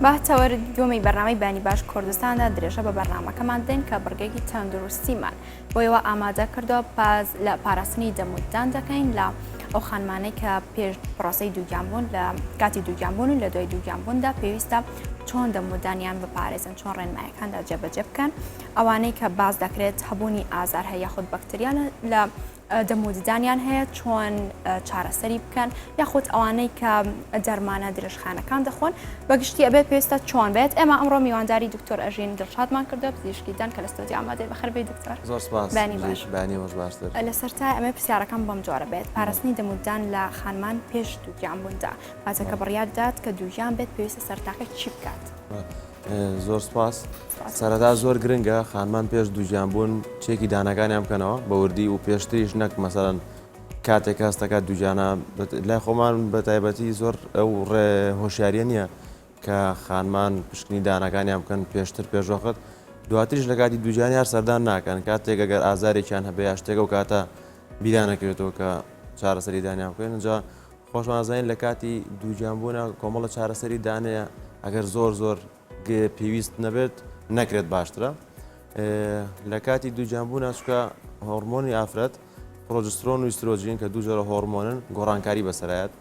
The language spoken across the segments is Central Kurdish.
بەهتەوەرە گوێمی بەرنامەی بانی باش کوردستاندا درێژە بە بەرنامەکەمان دێن کە بڕگەیەکی تەندروستیمان بۆیەوە ئامادە کردەوە پاز لە پاراستنی دەمودان دەکەین لە ئەو خانمانەی کە پێش پرۆسەی دووگیانبوون لە کاتی دووگیانبوون و لە دوای دووگیانبووندا پێویستە چۆن دەمودانیان بپارێزن چۆن ڕێنمایەکاندا جێبەجێ بکەن ئەوانەی کە باز دەکرێت هەبوونی ئازار هەیە یاخود بەکتریان لە دەموددانیان هەیە چۆن چارەسەری بکەن یاخود ئەوانەی کە دەرمانە درێژخانەکان دەخۆن بەگشتی ئەبێت پێویستە چۆن بێت ئێمە ئەمڕۆ میوانداری دکتۆر ئەژین دڵشادمان کردە پزیشکیدان کە لە ستۆدیۆ ئامادەی بەخێربێی دکتۆر. زۆر سپاس. بانی باش. بانی باشتر. لەسەرتا ئەمە پرسیارەکان بەم جۆرە بێت پاراستنی دەموددان لە خانمان پێش دووگیانبووندا واتە کە بڕیار دات کە دووگیان بێت پێویستە سەرتاکە چی بکات؟ زۆر سپاس. سەرەتا زۆر گرنگە خانمان پێش دووگیانبوون چێکی دانەکانیان بکەنەوە بە وردی و پێشتریش نەک مەسەرەن کاتێک کەس دەکات دووجانە لای خۆمان بە تایبەتی زۆر ئەو هۆشیاریە نییە کە خانمان پشکنی دانەکانیان بکەن پێشتر پێشوەخت دواتریش لە کاتی دووجانی هەر سەردان ناکەن کاتێک ئەگەر ئازارێکیان هەبێ یا شتێکە و کاتە بیرانەکەوێتەوە کە چارەسەری دانیان بکەن اینجا خۆشمانزانین لە کاتی دووجیانبوونە کۆمەڵە چارەسەری دانەیە ئەگەر زۆر پێویست نەبێت نەکرێت باشترە لە کاتی دووجیانبوون چکە هۆرمۆنی ئافرەت پرۆجسترۆن و ئیسترۆژین کە دوو جۆرە هۆرمۆنن گۆڕانکاری بەسەرایەت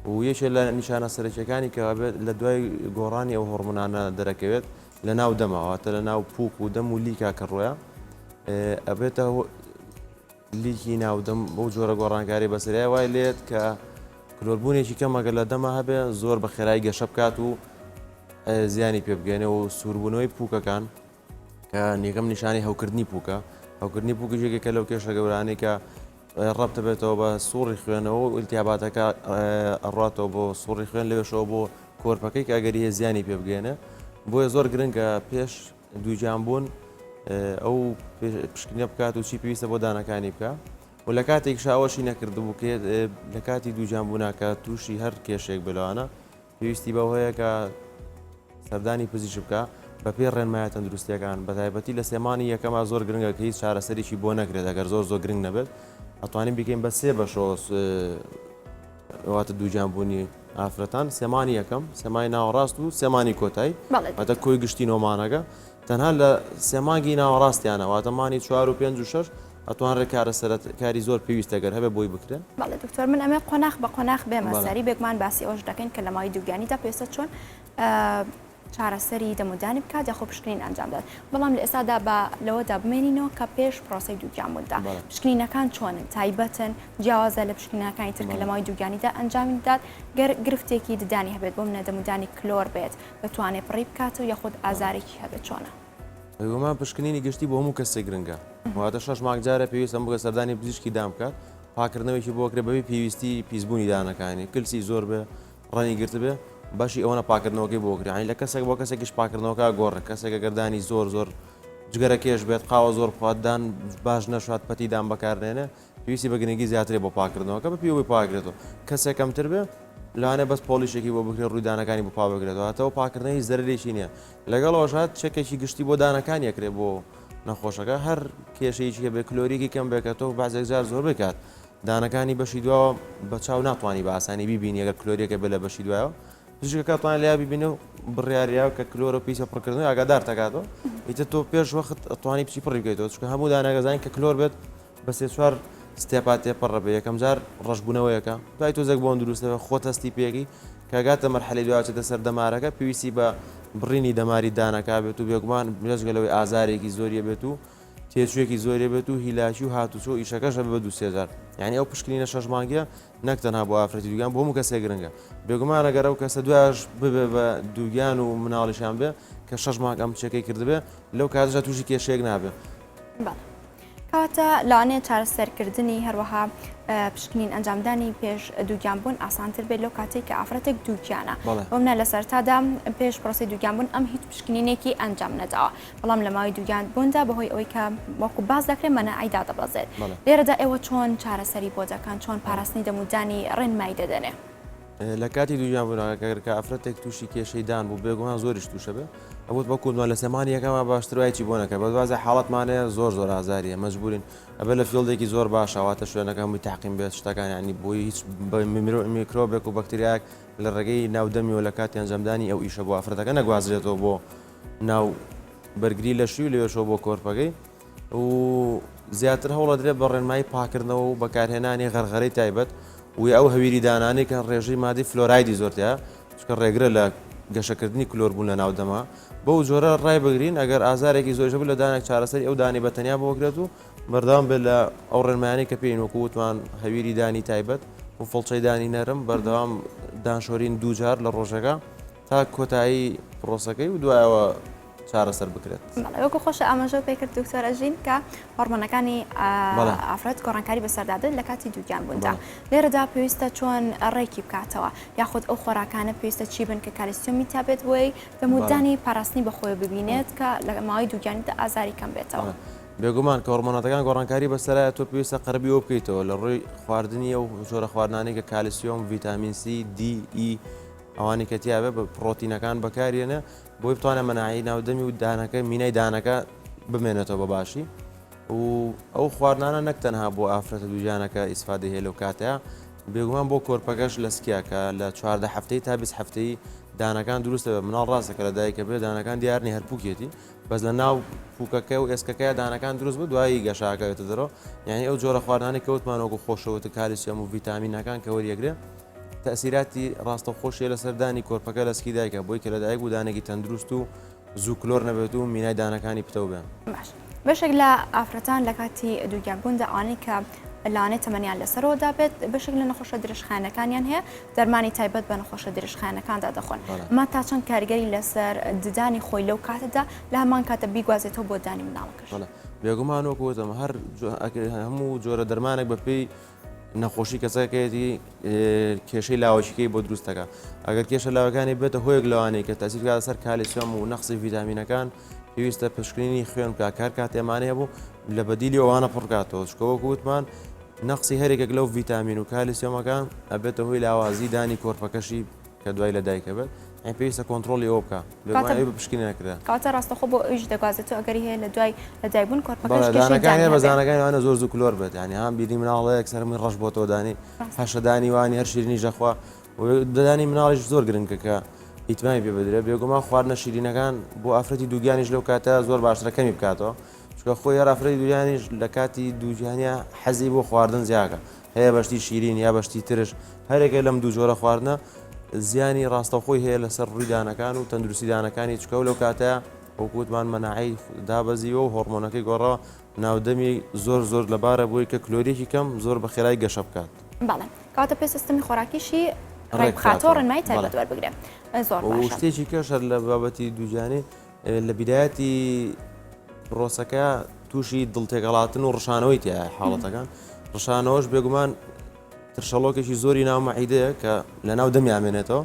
و یەکێ لە نیشانە سەرەکیەکانی کە لە دوای گۆڕانی ئەو هۆرمۆنانە دەرەکەوێت لە ناو دەمەوەتە لە ناو پووک و دەم و لیکا کە ڕۆیە ئەبێتە لیکی ناودەم بەو جۆرە گۆڕانکاری بەسەرای وای لێت کە کلۆربوونێکی کەمەگە لە دەمە هەبێ زۆر بە خێرایی گەشە بکات و زیانی پێ بگەێنێ و سووربوونەوەی پووکەکان کە نیگەم نیشانی هەوکردنی پووکە هەوکردنی پووکژێکێکە لەو کێشە گەورانەی کە ڕەبتە بێتەوە بە سوڕی خوێنەوە و ئیلتیاباتەکە ئەڕاتەوە بۆ سوڕی خوێن لەوێشەوە بۆ کۆرپەکەی کە ئەگەری هەیە زیانی پێ بگەێنێ بۆیە زۆر گرنگە پێش دووجیانبوون ئەو پشکنە بکات و چی پێویستە بۆ دانەکانی بکە و لە کاتێک شاوەشی نەکردبوو کە لە کاتی دووجیانبووناکە تووشی هەر کێشێک بلوانە پێویستی بەو هەیە کە سەردانی پزیش بکە بە پێ ڕێنمایە تەندروستیەکان بە تایبەتی لە سێمانی یەکەما زۆر گرنگە کە هیچ چارەسەریی بۆ نەکرێت ئەگەر زۆر گرنگ نەبێت ئەتوانین بکەین بە سێ بەشەوە واتە دووجیانبوونی ئافرەتان سێمانی یەکەم سێمای ناوەڕاست و سێمانی کۆتایی واتە کۆی گشتی نۆمانەکە تەنها لە سێمانگی ناوەڕاستیانە واتەمانی 4 و 5 و 6 ئەتوانڕێ کاری زۆر پێویستە گەر هەبێ بۆی بکرێن. بەڵێ دکتۆر من ئەمێ قۆناغ بە قۆناغ بێمە سەری بێگومان باسی ئەوش دەکەین کە لە ماوەی دووگیانیدا پێویستە چۆن چارەسەری دەمودانی بکات یاخۆ پشکنین ئەنجامدات بەڵام لە ئێستادا بە لەوەدا بمێنینەوە کە پێش پرۆسەی دووگیانبووندا پشکنینەکان چۆنن تایبەتن جیاوازە لە پشکنینەکانی تر کە لە ماوەی دووگیانیدا ئەنجامی دات گرفتێکی ددانی هەبێت بۆ منە دەمودانی کلۆر بێت بتوانێت پڕی بکات و یاخود ئازارێکی هەبێت چۆنە ئەومان پشکنینی گشتی بۆ هەموو کەسێک گرنگە واتە 6 مانگ جارە پێویستە بگە سەردانی پزیشکی دام بکات پاکردنەوەیکی بۆکرێ بەبێ پێویستی پیسبوونی دانەکانی کلسی زۆر بێ ڕەنی گرت بێ باشی ئەوەنە پاکردنەوەکەی بۆکرانی لە کەسێک بۆ کەسێکیش پاکردنەوەکە گۆڕە کەسێکە گەردانی زۆر جگەرە کێش بێت قاوە زۆر خواددان باش نەشات پەتیدان بەکارێنێ پێویستی بە گرنگی زیاترێ بۆ پاکردنەوەکە بە پێوەی پاکرێتەوە کەسێک کەمتر بێ لەوانێ بەس پۆلیشێکی بۆ بکرێت ڕوویدانەکانی بۆ پابگرێتەوە هاتەوە پاکردنەوەی زەرێکی نییە لەگەڵەوە هات چەکێکی گشتی بۆ دانەکان یەکرێ بۆ نەخۆشەکە هەر کێشەیەکی هەبێ کلۆریکی کەم بێکەوە بازێک جار زۆر بکات دانەکانی بەشی دووە بە چاو ناتوانانی بە ئاسانی بیبینی ئەگەر کلۆریەکە بێ لە بەشی دوایەوە پزیشکەکەتوان لیا ببینە و بڕیاریە کە کلۆرە و پیسە پڕکردن ئاگادار تەکاتەوە ئیتر تۆ پێش وەخت ئەتوانی پچی پڕی بکەیتەوە چکە هەموو دانەگەزانین کە کلۆر بێت بە سێ چوار ستێپات تێپەڕە بێ یەکەم جار ڕەشبوونەوەیەکە دوای تۆزێک بۆن دروستەوە خۆ تەستی پێکی کەگاتە مەرحەلەی دوواچێتە سەر دەمارەکە پێویستی بە بڕینی دەماری دانەکە بێت و بێگومان مێژگەلەوەی ئازارێکی زۆریە بێت و تێچوویەکی زۆریە بێت و هیلاکی و هاتوچۆ ئیشەکەشە بە 2-3 یعنی ئەو پشکنینە 6 مانگیە نەک تەنها بۆ ئافرەتی دووگیان بۆ هەموو کەسێک گرنگە بێگومان ئەگەر ئەو کەسە دوایش ببێ بە دووگیان و مناڵیشان بێ کە 6 مانگ ئەم چێکەی کردبێ لەو کاتژە تووشی کێشەیەک نابێ. کەواتە لەوانەیە چارەسەرکردنی هەروەها پشکنین ئەنجامدانی پێش دووگیانبوون ئاسانتر بێت لەو کاتێک کە ئافرەتێک دووگیانە بۆمنە لە سەرتادا پێش پرۆسی دووگیانبوون ئەم هیچ پشکنینێکی ئەنجام نەداوە بەڵام لە ماوەی دووگیانبووندا بەهۆی ئەوەی کە وەکو باز دەکرێت مەنەعیدا دەبەزێت لێرەدا ئێوە چۆن چارەسەری بۆ دەکەن چۆن پاراستنی دەمودانی ڕێنمایی دەدەنێ لە کاتی دووجیانبوونەکە ئافرەتێک تووشی کێشەی دان بوو بێگومان زۆریش تووشە بێ ئەوت بە کوردوان لە سێمانی یەکەمە باشترایکی بۆ نەکە بەدوازە حاڵەتمانەیە زۆر ئازاریە مەجبورین ئەبێ لە فیڵدێکی زۆر باشەواتە شوێنەکە هەمووی تاقیم بێت شتەکان ینی بۆی هیچ میکرۆبێک و بەکتریاک لە ڕێگەی ناودەمی و لە کاتی ئەنجامدانی ئەو ئیشە بۆ ئافرەتەکە نەگوازرێتەوە بۆ ناو بەرگری لە شوی لێشەوە بۆ کۆرپەکەی و زیاتر هەوڵە درێت بە ڕێنمایی پاکردنەوە و بەکارهێنانی غەرغەرەی تایبەت و ئەو هەویری دانانی کە ڕێژەی مادی فلۆرایدی زۆرتەیە چکە ڕێگرە لە گەشەکردنی کلۆربوون لە ناودەما بەو جۆرە ڕای بگرین ئەگەر ئازارێکی زۆرش بوو لە دانێک چارەسەری ئەو دانی بەتەنیا بۆگرێت و بەردەوام بێت لە ئەو ڕێنمایانی کە پێین وەکو وتمان هەویری دانی تایبەت و فڵچەی دانی نەرم بەردەوام دانشۆرین دووجار لە ڕۆژەکە تا کۆتایی پرۆسەکەی و دوایەوە چارەسەر بکرێت. وەکو خۆشە ئاماژە پێ کرد دکتۆر ئەژین کە هۆرمۆنەکانی ئافرەت گۆڕانکاری بەسەردادن لە کاتی دووگیان بووندا لێرەدا پێویستە چۆن ڕێکی بکاتەوە یاخود ئەو خۆراکانە پێویستە چی بن کە کالیسیۆمی تابێت بۆی دەمودانی پاراستنی بەخۆی ببینێت کە لە ماوەی دووگیانیدا ئازاری کەم بێتەوە. بێگومان کە هۆرمۆنەتەکان گۆڕانکاری بەسەرایە تۆ پێویستە قەربی ئەوە بکەیتەوە لە ڕووی خواردنی و جۆرە خواردنانی کە کالیسیۆم، ڤیتامین سی، دی، ئی ئەوانی کە تیاابێ بە پرۆتینەکان بەکارێنە بۆی بتوانە مەناعی ناودەمی و دانەکە مینای دانەکە بمێنێتەوە بە باشی و ئەو خواردنانە نەک تەنها بۆ ئافرەتە دووجانەکە ئیسفادە هەیە لەو کاتەیە بێگومان بۆ کۆرپەکەش لە سکیاکە لە 14 هەفتەی تا 20 هەفتەی دانەکان دروستە بێ مناڵ ڕاستەکە لە دایکە بێ دانەکان دیارنی هەرپوکێتی بەس لە ناو پوکەکە و ئێسکەکەی دانەکان دروست بوو دوایی گەشاکەوێتە دەرەوە یعنی ئەو جۆرە خواردنانی کەوتمانەوەکو خۆشەوەتە کالیسیۆم و ڤیتامینەکان کە وەریەگرێ تەسیراتی ڕاستەخۆشیە لە سەردانی کۆرپەکە لە سکی دایکە بۆی کە لە دایک و دانێکی تەندروست و زوو کلۆر نەبێت و مینای دانەکانی پتە بێن. بەشێک لە ئافرەتان لە کاتی دووگیانبووندا ئەوانەی کە لەوانێت تەمەنیان لەسەرەوەدا بێت بەشێک لە نەخۆشە درێژخانەکانیان هەیە دەرمانی تایبەت بە نەخۆشە درێژخانەکاندا دەخۆن ئەمە تا چەند کاریگەری لەسەر ددانی خۆی لەو کاتەدا لە هەمان کاتە بیگوازێتەوە بۆ دانی مناڵەکەش. بێگومان وەکوتم هەر هەموو جۆرە دەرمانێک بەپێی نەخۆشی کەسەکەیەتی کێشەی لاوەشیکەی بۆ دروستەکە ئەگەر کێشە لاوەکانی بێتە هۆیەک لەوانەیە کە تاسییر کاتە سەر کالیسیۆم و نەخسی ڤیتامینەکان پێویستە پشکنینی خوێن بکات کار کاتێمانەیە بوو لە بەدیلی ئەوانە پڕکاتەوە چکەوەکو وتمان نەخسی هەرێکێک لەو ڤیتامین و کالیسیۆمەکان ئەبێتە هۆی لاوازی دانی کۆرپەکەشی کە دوای لە دایکە بێت ئەی پێویستە کۆنتڕۆلی ئەوە بکە پشکنی نەکرێت کاتە ڕاستەخۆ بۆ ئەویش دەگوازێتەوە ئەگەری هەیە لە دوای لەدایکبوون کۆرپەکەشدانەکانی بەزانەکانیوانە زۆر کلۆر بێت ینی هەم بیری مناڵەیەک سەرمی ڕەش بۆ تۆ دانی هەشەدانی وانی هەر شیرینی ژەخوا دەدانی مناڵیش زۆر گرنگکە کە ئیتمای پێ بدرێت بێگومان خواردنە شیرینەکان بۆ ئافرەتی دووگیانیش لەو کاتە زۆر باشترەکەمی بکاتەوە چکە خۆی هەر ئافرەتی دووگیانیش لە کاتی دووجیانە حەزی بۆ خواردن زیاکە هەیە بەشتی شیرین یا بەشتی ترش هەرێکە لەم دوو جۆرە خواردنە زیانی ڕاستەخۆی هەیە لەسەر ڕووی دانەکان و تەندروستی دانەکانی چکە و لەو کاتەیە وەکووتمان مەناعی دابەزیەوە و هۆرمۆنەکەی گۆڕەوە ناودەمی زۆر لەبارە بۆی کە کلۆریەکی کەم زۆر بە خێرای گەشە بکات. بەڵێ کاتە پێ سیستەمی خۆراکیشی ڕێبخاتەوە ڕێنمای تایبەت وەربگرێت زۆر باشە. شتێکی کەشەر لە بابەتی دووجانێ لە بیدایەتی پرۆسەکە تووشی دڵتێکەڵاتن و ڕشانەوەی تایە حاڵەتەکان ڕشانەوەش بێگومان ترشەڵۆکێکی زۆری ناومەعیدەیە کە لە ناو دەمیامێنێتەوە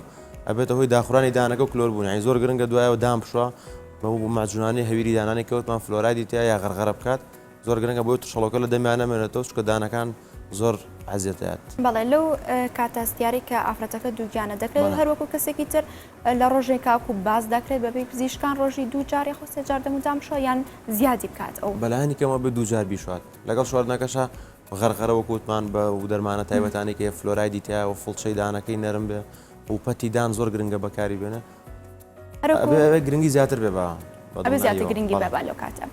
ئەبێتە هۆی داخورانی دانەکە و کلۆر بوون زۆر گرنگە دوایەوە دام بشوە بە ماجونانی هەویری دانانی کەوتمان فلۆرایدی تیا یا غەرغەرە بکات زۆر گرنگە بۆی ترشەڵۆکە لە دەمیانەمێنێتەوە چکە دانەکان زۆر عزیێتات. بەڵێ لەو کاتەستیاری کە ئافرەتەکە دووگیانە دەکرێت هەروەکو کەسێکی تر لە ڕۆژێک کاکو باز دەکرێت بەبێ پزیشکان ڕۆژی دوو جار یاخۆ سێ جار دەمودام شۆ یان زیادی بکات ئەو بەلایانی کەمە بە دوو جار بیشوات لەگەڵ شواردنەکەشە غەرغەرەوە کووتمان بە دەرمانە تایبەتانی کە فلۆرایدی تیا و فڵچەی دانەکەی نەرم بێ و پەتی دان زۆر گرنگە بەکاری بێنە گرنگی زیاتر بێ بە ئەبێ زیاتر گرنگی بەبا لەو کاتە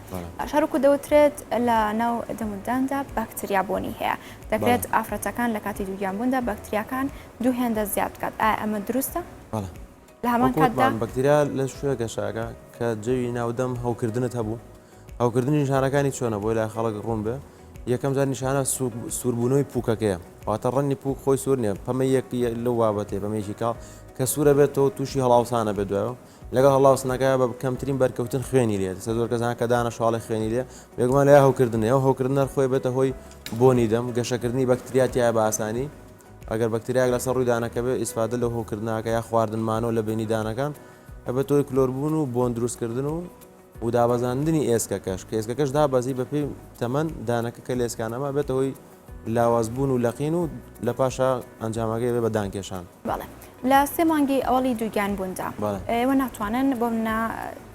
شارکو دەوترێت لە ناو دەموداندا باکتریابوونی هەیە دەکرێت ئافرەتەکان لە کاتی دووگیانبووندا باکتریاکان دوو هێندە زیاد بکات ئەمە دروستە؟ لە هەمان کاتدا باکتریا لە شوێ گەشاکە کە جەوی ناودەم هەوکردنت هەبوو هەوکردنی نیشانەکانی چۆنە بۆی لای خەڵک ڕوون بێ یەکەم جار نیشانە سووربوونەوەی پوکەکەیە واتە ڕەنی پوک خۆی سوور نییە پەمە یەکی لەو بابەتێ پەمەیەکی کاڵ کە سوورە بێتەوە تووشی هەڵاوسانە بێت دوایەوە لەگەڵ هەڵاوسنەکە بە کەمترین بەرکەوتن خوێنی لێت سە زۆر کەسان کە دانە شاڵی خوێنی لێ بێگومان لە هەوکردن ئەو هەوکردنەر خۆی بێتە هۆی بۆنی دەم گەشەکردنی بەکتریاتیایە بە ئاسانی ئەگەر بەکتریاک لەسەر ڕووی دانەکە بێ ئیسفادە لە هۆکردناکە یا خواردنمانەوە لە بینی دانەکان ئەبێت تۆی کلۆربوون و بۆن دروستکردن و دابەزاندنی ئێسکەکەش کە ئێسکەکەش دابەزی بە پێی تەمەەن دانەکە کە لە ئێسکانەما بێتە هۆی لاوازبوون و لەقین و لە پاشا ئەنجامەکەی بێ بە دانکێشان. بەڵێ لە سێ مانگی ئەوڵی دووگیان بووندا ئێوە ناتوانن بۆ منە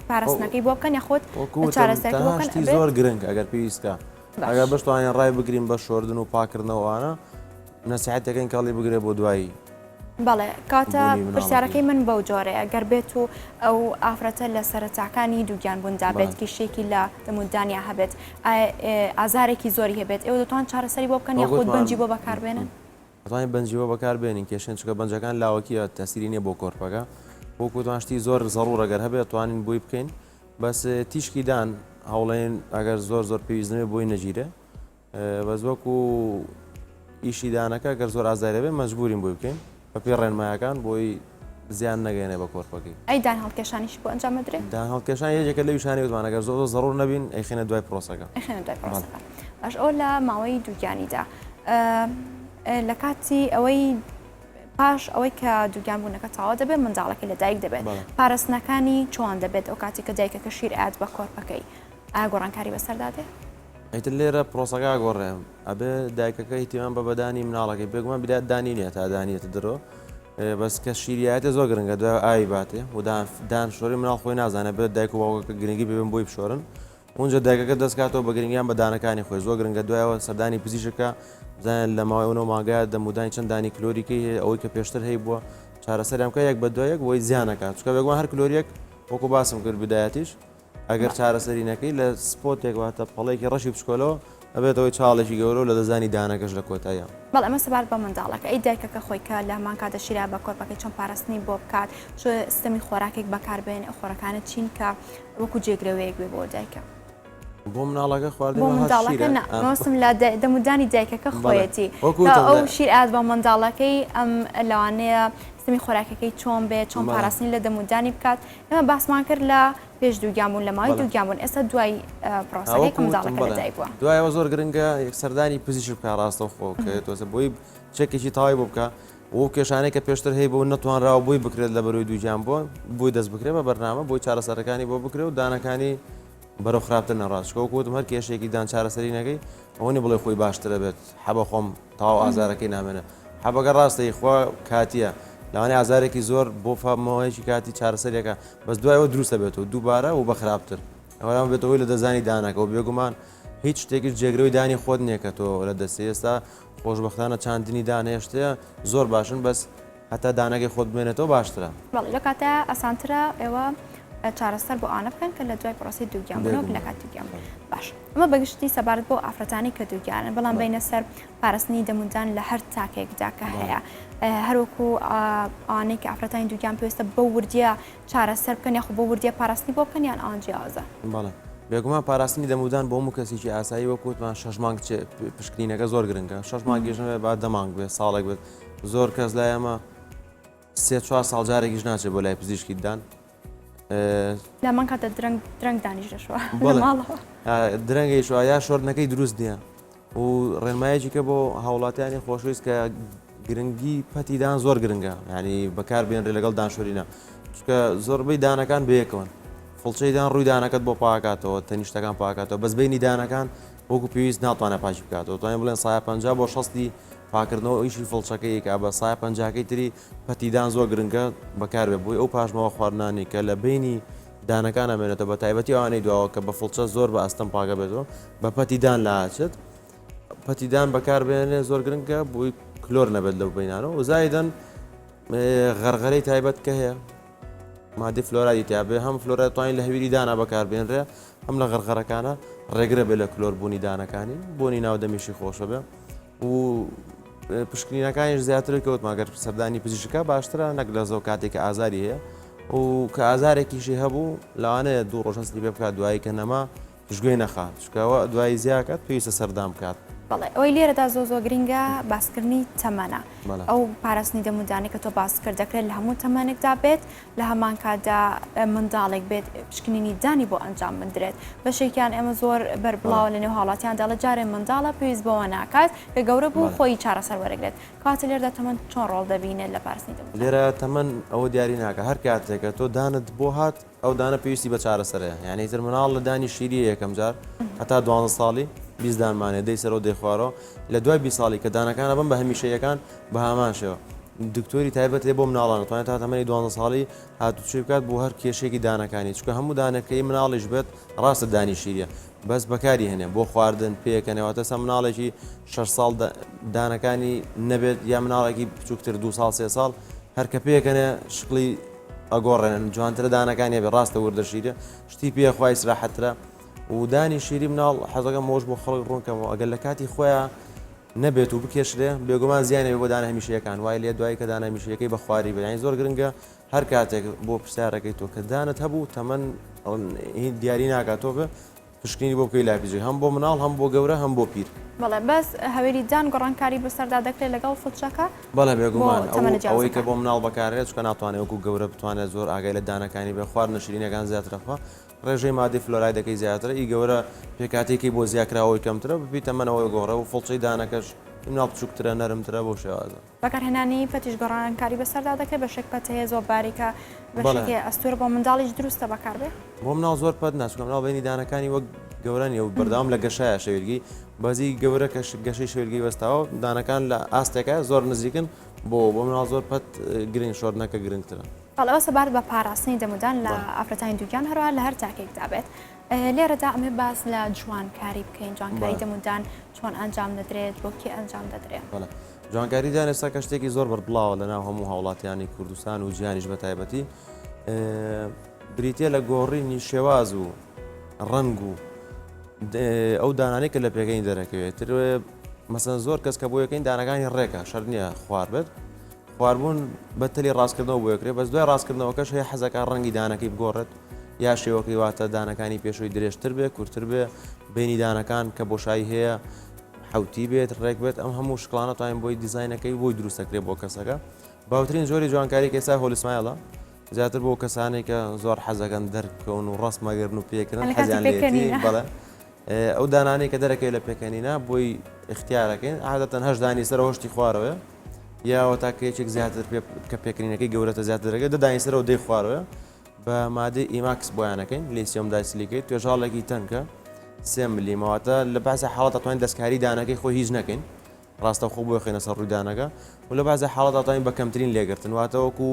پاراستنەکەی بۆ بکەن یاخۆت چارەسەرشتی زۆر گرنگ ئەگەر پێویستکە ئەگەر بەشتوانیان ڕای بگرین بە شۆردن و پاکردنەوەوانە نەسیحەتەکەین کاڵی بگرێت بۆ دوایی بەڵێ کاتە بوونی مناڵەکەی. پرسیارەکەی من بەو جۆرەیە گەر بێت و ئەو ئافرەتە لە سەرەتاکانی دووگیان بووندا بێت کیشێکی لە دەموندانیا هەبێت ئازارێکی زۆری هەبێت ئێوە دەتوان چارەسەری بۆ بکەن یاخود بەنجی بۆ بەکاربێنن دەتوانین بەنجیەوە بەکاربێنین کێشێن چکە بەنجەکان لاوەکیە تەسیری نییە بۆ کۆرپەکە وەکو توانشتی زۆر زەڕوو ڕەگەر هەبێت توانین بووی بکەین بەس تیشکی دان هەوڵێن ئەگەر زۆر پێویستنەوێ بۆی نەگیرێ بەس وەکو ئیشی دانەکە گەر زۆر ئازارێ بێ مەجبورین بۆی بکەین بە پێی ڕێنمایەکان بۆی زیان نەگەێنێ بە کۆرپەکەی ئەی دان هەڵکێشانیش بۆ ئەنجام بدرێت دان هەڵکێشان یەکێکە لە ویشانی وتوانە گەر زۆر زەڕوور نەبین ئەیخێنە دوای پرۆسەکە ئەخێنە دوای پرۆسەکە باش ئەو لە ماوەی دووگیانیدا لە کاتی ئەوەی پاش ئەوەی کە دووگیان بوونەکە تاوا دەبێت منداڵەکە لە دایک دەبێت پارستنەکانی چۆن دەبێت ئەو کاتی کە دایکەکە شیر ئاات بە کۆرپەکەی ئایا گۆڕانکاری بەسەردادێ ئەیتر لێرە پرۆسەکە گۆڕێم ئەبێ دایکەکە هیتیمان بە بەدانی مناڵەکەی بێگومان بدات دانی نیە تا دانیێتە درۆ بەس کە شیریایەتە زۆر گرنگە دو ئاوی باتێ و دان شۆری مناڵ خۆی نازانێت بێت دایک و باوکەکە گرنگی ببن بۆی بشۆرن اونجا دایکەکە دەستکاتەوە بە گرنگیان بە دانەکانی خۆی زۆر گرنگە دوایەوە سەردانی پزیشکە بزانێت لە ماوەیەوە ماگایە دەمودانی چەند دانی کلۆریکەی هەیە ئەوەی کە پێشتر هەیە بووە چارەسەریان بکە یەک بە دوایەک بۆی زیانەکات چکە بێگومان هەر کلۆریەک وەکو باسم کرد بدایەتیش ئەگەر چارەسەری نەکەی لە سپۆتێک واتە پەڵەیەکی ڕەشی بچکۆلەوە ئەبێتەوەی چاڵێکی گەورە و لە دەزانی دانەکەش لە کۆتایە بەڵ ئەمە سەبار بە منداڵەکە ئەی دایکەکە خۆی کە لە هەمان کاتە شیرا بە کۆرپەکەی چۆن پاراستنی بۆ بکات چۆ سیستەمی خۆراکێک بەکاربێن ئەو خۆرەکانە چین کە وەکو جێگرەوەیەک بێ بۆ دایکە بۆ مناڵەکە خواردن بۆ منداڵەکە نەوەستم لە دەمودانی دایکەکە خۆیەتی ئەو شیر ئاات بە منداڵەکەی ئەم لەوانەیە سیستەمی خۆراکەکەی چۆن بێت چۆن پاراستنی لە دەمودانی بکات ئێمە باسمان کرد لە پێش دووگیانبوون لە ماوەی دووگیانبوون ئێستا دوای پرۆسەکەی کە منداڵەکە لە دایک بووە دوایەوە زۆر گرنگە یەکسەردانی پزیشک بکە ڕاستە خۆکە تۆسە بۆی چێکێکی تاوای بۆ بکە و کێشانەی کە پێشتر هەیە بۆ نەتوانراوە بۆی بکرێت لە بەروی دووجیان بۆ بۆی دەست بکرێت بە بەرنامە بۆی چارەسەرەکانی بۆ بکرێت و دانەکانی بەرەو خراپتر نەڕاستکە وەکوتم هەر کێشێکی دان چارەسەری نەکەی ئەوەنی بڵێ خۆی باشترە بێت حەبە خۆم تاوا ئازارەکەی نامێنە حەبەکە ڕاستەی خوا کاتیە لەوانێ ئازارێکی زۆر بۆ فامەوەیەکی کاتی چارەسەرێکە بەس دوایەوە دروستە بێتەوە دووبارە و بە خراپتر ئەوەیان بێتەوەی لە دەزانی دانەکە و بێگومان هیچ شتێکی جێگرەوەی دانی خۆت نییە کە تۆ لە دەستی ئێستا خۆشبەختانە چاندنی دانهێشتەیە زۆر باشن بەس هەتا دانەکەی خۆت بمێنێتەوە باشترە بەڵێ لە کاتە ئەسانترە ئێوە چارەسەر بۆ ئانە بکەن کە لە دوای پرۆسی دووگیان بوونەوە لە کات دووگیان باش ئەمە بەگشتی سەبارەت بۆ ئافرەتانی کە دووگیانن بەڵام بینە سەر پاراستنی دەموندان لە هەر تاکێکدا کە هەیە هەروەکو ئانەی کە ئافرەتانی دووگیان پێویستە بە وردیە چارەسەر بکەن یاخۆ بۆ وردیە پاراستنی بۆ بکەن یان ئەوان جیازە بەڵێ بێگومان پاراستنی دەمودان بۆ هەموو کەسێکی ئاسایی وەکوتمان 6 مانگ پشکنینەکە زۆر گرنگە 6 مانگیژنەوێ با دەمانگ بێت ساڵێک بێت زۆر کەس لای ئەمە 3-4 ساڵ جارێکیش ناچێت بۆ لای پزیشکی دان لەمان کاتە درەنگ دانیش دەشوە درەنگی شوە یا شۆردنەکەی دروست نییە و ڕێنمایەکی کە بۆ هاوڵاتیانی خۆشویست کە گرنگی پەتیدان زۆر گرنگە ینی بەکاربێنرێ لەگەڵ دانشۆرینە چکە زۆربەی دانەکان بەیەکەوەن فڵچەیدان ڕووی دانەکەت بۆ پاکاتەوە تەنیشتەکان پاکاتەوە بەس بینی دانەکان وەکو پێویست ناتوانێت پاچی بکاتەوە توانین بڵێن 150 بۆ 60 پاکردنەوە ئیشی فڵچەکەی کە بە 150کەی تری پەتیدان زۆر گرنگە بەکاربێت بۆی ئەو پاشمەوە خواردنانی کە لە بینی دانەکان ئەمێنێتەوە بە تایبەتی ئەوانەی دواوە کە بە فڵچە زۆر بە ئەستەم پاکە بێتەوە بە پەتیدان لاچێت پەتیدان بەکاربێنێ زۆر گرنگە بۆی کلۆر نەبێت لەو بینانەوە و زایدەن غەرغەرەی تایبەت کە هەیە مادی فلۆرای تیابێ هەم فلۆرای توانین لە هەویری دانا بەکاربێنرێ هەم لە غەرغەرەکانە ڕێگرە بێت لە کلۆر بوونی دانەکانی بۆنی ناودەمیشی خۆشە بێ و پشکنینەکانیش زیاتر کەوتماگەر سەردانی پزیشکە باشترە نەک لە زەو کاتێککە ئازاری هەیە و کە ئازارێکیشی هەبوو لەوانەیە 2 ڕۆژەستی پێ بکات دوایی کە نەما پشتگوێی نەخات چکەوە دوای زیاکات پێویستە سەردام بکات بەڵێ ئەوەی لێرەدا زۆ گرنگە باسکردنی تەمەنە ئەو پاراستنی دەمودانی کە تۆ باس کرد دەکرێت لە هەموو تەمەنێکدا بێت لە هەمان کاتدا منداڵێک بێت پشکنینی دانی بۆ ئەنجام بدرێت بەشێکیان ئێمە زۆر بەربڵاو لە نێو حاڵاتیاندا لە جارێ منداڵە پێویست بەوە ناکات کە گەورە بوو خۆی چارەسەر وەرەگرێت کاتە لێرەدا تەمەن چۆن ڕۆڵ دەبینێت لە پاراستنی دەمودان لێرە تەمەن ئەوە دیاری ناکە هەر کاتێکە تۆ دانت بۆ هات ئەو دانە پێویستی بە چارەسەرەیە یعنی تر مناڵ لە دانی شیری یەکەم جار هەتا 12 ساڵی 20 دانمانێ دەی سەرەوە دەی خوارەوە لە دوای 20 ساڵی کە دانەکانە بم بە هەمیشەیەکان بە هامان شێوە دکتۆری تایبەت لێ بۆ مناڵان توانێت تا تەمەنی 12 ساڵی هاتوچێ بکات بۆ هەر کێشێکی دانەکانی چکە هەموو دانەکەی مناڵیش بێت ڕاستە دانی شیریە بەس بەکاری هێنێ بۆ خواردن پێکەنەوەتە سە مناڵێکی 6 ساڵ دانەکانی نەبێت یا مناڵێکی بچووکتر 2 ساڵ 3 ساڵ هەرکە پێکەنێ شقلی ئەگۆڕێنن جوانترە دانەکانی بێ ڕاستە وردە شیرە شتی پێخوای سراحەترە و دانی شیری مناڵ حەزەکەم مۆش بۆ خەڵک ڕوونکەمەوە ئەگەر لە کاتی خۆیان نەبێت و بکێشرێ بێگومان زیانێ بۆ دانە هەمیشەکان وای لێ دوای کە دانە هەمیشەکەی بە خواری بێنی زۆر گرنگە هەر کاتێک بۆ پرسیارەکەی تۆ کە دانت هەبوو تەمەەن دیاری ناکات تۆ بە پشکنی بۆ بکەی لاپیجی هەم بۆ مناڵ هەم بۆ گەورە هەم بۆ پیر بەڵێ بەس هەوێری جان گۆڕانکاری بەسەردا دەکرێت لەگەڵ فڵچەکە بەڵێ بێگومان ئەوەی کە بۆ مناڵ بەکارێت چکە ناتوانێت وەکو گەورە بتوانێت زۆر ئاگای لە دانەکانی بێ خوارد نەشرینەکان زیاترەخوا ڕێژەی مادی فلۆرای دەکەی زیاترە ئی گەورە پێکاتێکی بۆ زیاکراەوەی کەمترە ببیتە منەوەی گۆڕە و فڵچەی دانەکەش مناڵ بچووکترە نەرمترە بۆ شێوازە بەکارهێنانی پەتیش گۆڕانکاری بەسەردا دەکرێت بە شێک پەتەیە زۆر باریکە بەشێکی ئەستور بۆ منداڵیش دروستە بەکاربێ بۆ مناڵ زۆر پەت ناچکە مناڵ بینی دانەکانی وەک گەورەنیە و بەردەوام لە گەشایە شەویلگی بەزی گەورە کە گەشەی شەویلگی وەستاوە دانەکان لە ئاستێکە زۆر نزیکن بۆ مناڵ زۆر پەت گرنگ شۆردنەکە گرنگترە ئەوە سەبارەت بە پاراستنی دەمودان لە ئافرەتانی دووگیان هەروە لە هەر تاکێکدا بێت لێرەدا ئەمێ باس لە جوانکاری بکەین جوانکاری دەمودان چۆن ئەنجام دەدرێت بۆ کێ ئەنجام دەدرێت جوانکاریدان ئێستا کە شتێکی زۆر بەربڵاوە لەناو هەموو هاوڵاتیانی کوردستان و ژیانیش بە تایبەتی بریتە لە گۆڕینی شێواز و ڕنگ و ئەو دانانەی کە لە پێگەین دەرەکەوێت مەسەن زۆر کەس کە بۆ یەکەین دانەکانی ڕێکە شەر نییە خوار بێت خواردبوون بەتەلی ڕاستکردنەوە بۆ یەکرێت بەس دوای ڕاستکردنەوەکەش هەیە حەزەکە ڕەنگی دانەکەی بگۆڕێت یا شێوەکەی واتە دانەکانی پێشەوەی درێژتر بێ کورتتر بێ بینی دانەکان کە بۆشایی هەیە حوتی بێت ڕێک بێت ئەم هەموو شکڵانە توانین بۆی دیزینەکەی بۆی دروستەکرێت بۆ کەسەکە باوترین زۆری جوانکاری کەسا هۆلسمایڵە زیاتر بۆ کەسانێک کە زۆر حەزەکەن دەرکەون و ڕاستمەگەرن و پێکردن حەزیان لێتی بەڵێ ئەو دانانەی کە دەرەکەی لە پێکەنینە بۆی اختیارەکەین عادەتەن هەش دانی سەر هۆشتی خوارەوە یاوە تاکەیەکێک زیاتر کە پێکردنەکەی گەورەتە زیاترەکە دەدانی سەرەوە دەی خوارەوە بە مادەی ئیماکس بۆیانەکەین لیسیۆم دایسیلیکەیت توێژاڵێکی تەنکە 3 ملیمەواتە لە بەعزە حاڵەت دەتوانین دەستکاری دانەکەی خۆی هیچ نەکەین ڕاستە خۆ بۆ خێنە سەر ڕووی دانەکە و لە بەعزە حاڵەت دەتوانین بە کەمترین لێگرتن واتە وەکو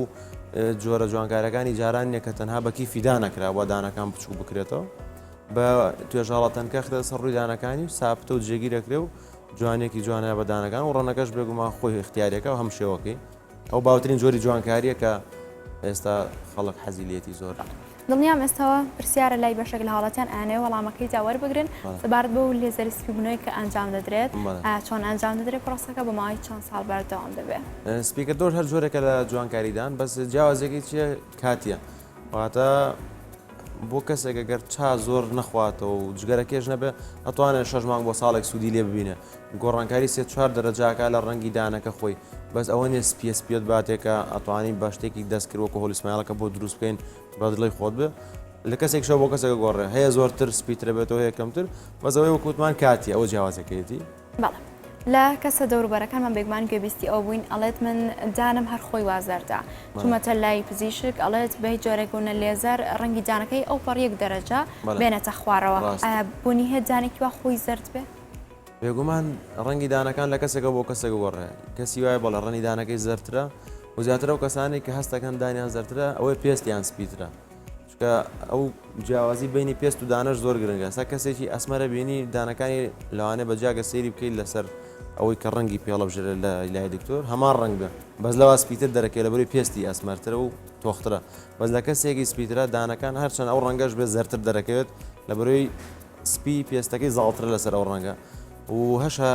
جۆرە جوانکارەکانی جاران نیە کە تەنها بە کیفی دانەکرا بۆ دانەکان بچوو بکرێتەوە بە توێژاڵە تەنکە خدە سەر ڕووی دانەکانی ساپتە و جێگیر دەکرێ و جوانێکی جوانە بە دانەکان و ڕەنەکەش بێگومان خۆی اختیارەکە و هەم شێوەکەی ئەو باوترین جۆری جوانکاریە کە ئێستا خەڵک حەزیلێتی زۆر دڵنیام ئێستاوە پرسیارە لای بەشێک لە حاڵەتیان ئاێ وەڵامەکەی جاوەەر بگرن سەبارەت بە و لێزەری سپیبوونەوەی کە ئەنجام دەدرێت چۆن ئەنجام دەدرێت پرۆسەکە بە ماوەی چەند ساڵ بەردەوام دەبێت سپیکەردۆر هەر جۆرێکە لە جوانکاریدان بەس جیاوازێکی چیە کاتیە واتە بۆ کەسێک گەر چا زۆر نەخواتەوە و جگەرەکێش نەبێ ئەتوانێت 6 مانگ بۆ ساڵێک سوودی لێ ببینە گۆڕانکاری 3-4 دەرەجاکە لە ڕەنگی دانەکە خۆی بەس ئەوە نیە سپیت باتێکە ئەتوانین بە شتێکی دەستکردوەکە هۆلیسمایڵەکە بۆ دروست بکەین بە دڵی خۆت بێ لە کەسێک شەو بۆ کەسێکە گۆڕێ هەیە زۆرتر سپیترە بێتەوە هەیە کەمتر بەزەوەی وەکوتمان کاتی ئەوە جیاوازەکەیەتی بەڵێ لە کەسە دەوروبەرەکانمان بێگومان گوێبیستی ئەو بووین ئەڵێت من دانم هەر خۆی وازەردا چوومەتە لای پزیشک ئەڵێت بە هیچ جۆرێک بوونە لێزەر ڕەنگی دانەکەی ئەو پەڕیەک دەرەجە بێنێتە خوارەوە بوونی هێت دانێکی وا خۆی زرد بێ بێگومان ڕەنگی دانەکان لە کەسێکە بۆ کەسێک گۆڕێ کەسی وایە بەڵە ڕەنی دانەکەی زەرترە و زیاترە و کەسانی کە هەستەکەن دانیان زەرترە ئەوەی پێستیان سپیترە چکە ئەو جیاوازی بینی پێست و دانەش زۆر گرنگە سا کەسێکی ئەسمەرە بینی دانەکانی لەوانێ بەجاگە سەیری بکەیت لەسەر ئەوەی کە ڕەنگی پێڵە بژێرە لە لای دکتۆر هەمان ڕەنگ بێ بەس لەوا سپیتر دەرەکەی لەبەری پێستی ئەسمەرترە و تۆخترە بەس لە کەسێکی سپیترە دانەکان هەرچەند ئەو ڕەنگەش بێ زەرتر دەرەکەوێت لەبەرەوەی سپی پێستەکەی زاڵترە لەسەر ئەو ڕەنگە و هەشە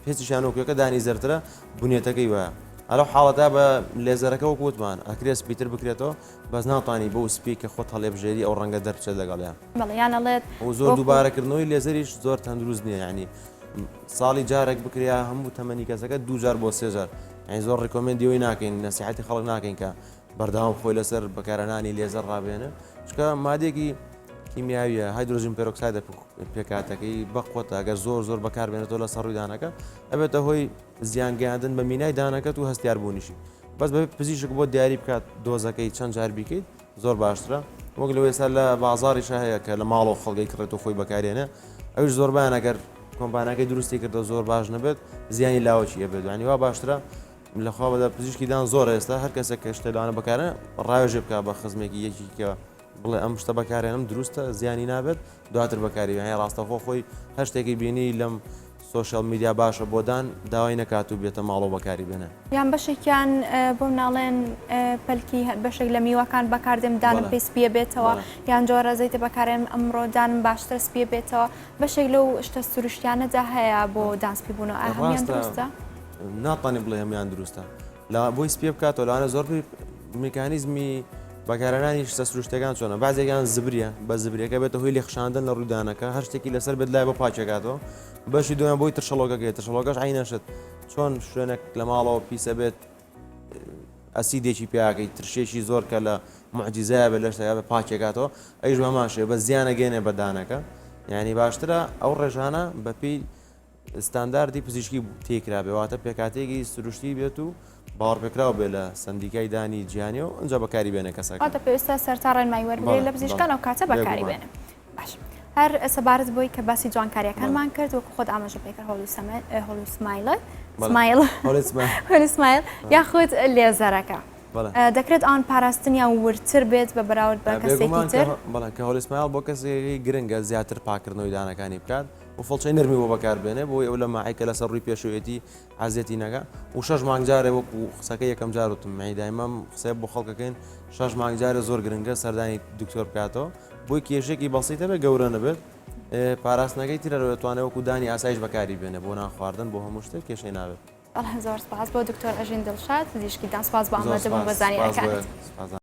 پێستیشان وکوێکە دانی زەرترە بنیێتەکەی وایە ئەلەو حاڵەتا بە لێزەرەکە وەکوتمان ئەکرێت سپیتر بکرێتەوە بەس ناتوانانی بۆ سپی کە خۆت هەڵێ بژێری ئەو ڕەنگە دەرچێت لەگەڵیان بەڵیانەڵێت و زۆر دووبارەکردنەوەی لێزەریش زۆر تەندروست نییە ینی ساڵی جارێک بکریا هەموو تەمەنی کەسەکە 2 جار بۆ 3 جار ئەین زۆر ڕێکۆمێندیەوەی ناکەین نەسیحەتی خەڵک ناکەین کە بەردەوام خۆی لەسەر بەکارهێنانی لێزەر ڕابێنە چکە مادێکی کیمیاویە هایدرۆژین پێرۆکسایدە پێکاتەکەی بەقوتە ئەگەر زۆر بەکاربێنێتەوە لە سەڕووی دانەکە ئەبێتە هۆی زیانگەاندن بە مینای دانەکەت و هەستیار بوونیشی بەس بە پزیشک بۆ دیاری بکات دۆزەکەی چەند جار بیکەیت زۆر باشترە وەک لەوەی سەر لە بازاڕیش هەیە کە لە ماڵ و خەڵگەی کڕێت و خۆی بەکارێنە ئەوش زۆربیان ئەگەر کۆمپانیەکەی دروستی کردە زۆر باش نەبێت زیانی لاوەچی ئەبێت دوانی وا باشترە لەخوا بەدا پزیشکیدان زۆر ئێستا هەر کەسێک کە شتێلانە بەکارە ڕاوێژێ بکە بە خزمێکی یەکی کە بڵێ ئەم شتە بەکارێنم دروستە زیانی نابێت دواتر بەکاری هەیە ڕاستەخۆ خۆی هەر شتێکی بینی لەم سوۆشەل میدیا باشە بۆدان داوای نەکات و بێتە ماڵەوە بەکاری بێنە یان بەشێکیان بۆ ناڵێن پەلکی بەشێک لە میوەکان بەکاردێم دانم پێی سپیە بێتەوە یان جۆرە زەیتە بەکارێن ئەمڕۆ دانم باشتر سپیە بێتەوە بەشێک لەو شتە سروشتیانەدا هەیە بۆ دانسپی بوونەوە ئاهەمیان دروستە؟ ناتوانێت بڵێ هەمیان دروستە لە بۆی سپێ بکاتەوە لەوانە زۆر میکانیزمی بەکارهێنانی شتە سروشتەکان چۆنە بعضێکیان زبریە بە زبریەکە بێتە هۆی لێخشاندن لە ڕوودانەکە هەر شتێکی لەسەر بێت لای بە پاچێکاتەوە بەشی دویان بۆی ترشەڵۆکەکەی ترشەڵۆکەش عینەشت چۆن شوێنێک لە ماڵەوە پیسە بێت ئەسیدێکی پیاکەی ترشێکی زۆر کە لە معجززایە بێت لە شتەکە بە پاکێکاتەوە ئەیش بەماشێ بە زیانە گەێنێ بەدانەکە یعنی باشترە ئەو ڕێژانە بەپی ستانداردی پزیشکی تێکرا بێواتە پێکاتێکی سروشتی بێت و باوەڕپێکراوە بێ لە سندیکای دانی گیانی و ئەنج بەکاری بێنە کەسەکە ئەوتە پێویستە سەرتا ڕێنمایی وەربگرێت لە پزیشکان ئەو کاتە بەکاری بێنن باش هەر سەبارەت بۆی کە باسی جوانکاریەکانمان کرد وەکو خۆت ئاماژە پێکرد هۆلوسمایل یاخود لێزەرەکە دەکرێت ئەوان پاراستنیان ورتر بێت بە بەراورد بە کەسێکی تر بەڵام کە هۆلوسمایل بۆ کەسێکی گرنگە زیاتر پاکردنەوەی دانەکانی بکات و فڵچەی نەرمی بۆ بەکاربێنێ بۆی ئەو لە ماعیکە لەسەر ڕووی پێشوێتی عازێتی نەگا و 6 مانگجارێ وەکو قسەکە یەکەم جار وتم مەیدایمەم قسەیە بۆ خەڵکەکەین 6 مانگجارە زۆر گرنگە سەردانی دکتۆر بکاتەوە بۆی کێشێکی بەسیتە بێ گەورە نەبێت پاراستنەکەی ترە دەتوانێت وەکو دانی ئاسایش بەکاری بێنێ بۆ ناخواردن بۆ هەموو شتێک کێشەی نابێت زۆر سپاس بۆ دکتۆر ئەژین دڵشاد پزیشکی دان سپاس بۆ ئامادەبوون بە زانینەکانت.